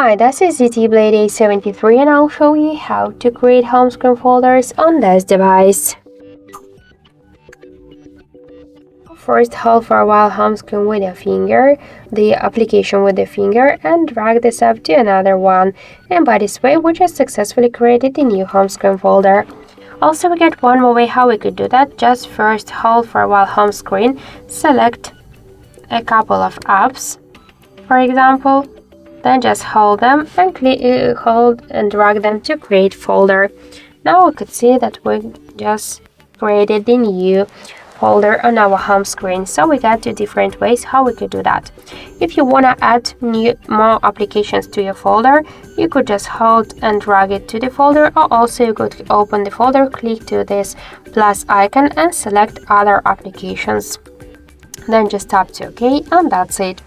Hi, this is ZTE Blade A73 and I'll show you how to create home screen folders on this device. First, hold for a while home screen with a finger, the application with the finger, and drag this up to another one. And by this way, we just successfully created a new home screen folder. Also, we get one more way how we could do that. Just first hold for a while home screen, select a couple of apps, for example. Then just hold them and hold and drag them to create folder. Now we could see that we just created the new folder on our home screen. So we got two different ways how we could do that. If you want to add more applications to your folder, you could just hold and drag it to the folder, or also you could open the folder, click to this plus icon and select other applications. Then just tap to OK, and that's it.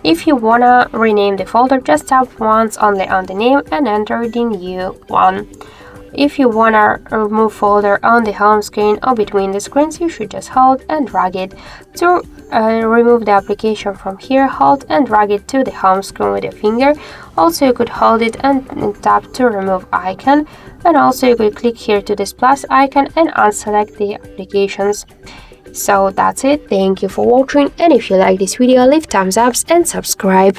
If you wanna rename the folder, just tap once only on the name and enter the new one. If you wanna remove folder on the home screen or between the screens, you should just hold and drag it. To remove the application from here, hold and drag it to the home screen with your finger. Also, you could hold it and tap to remove icon, and also you could click here to this plus icon and unselect the applications. So that's it. Thank you for watching, and if you like this video, leave thumbs up and subscribe.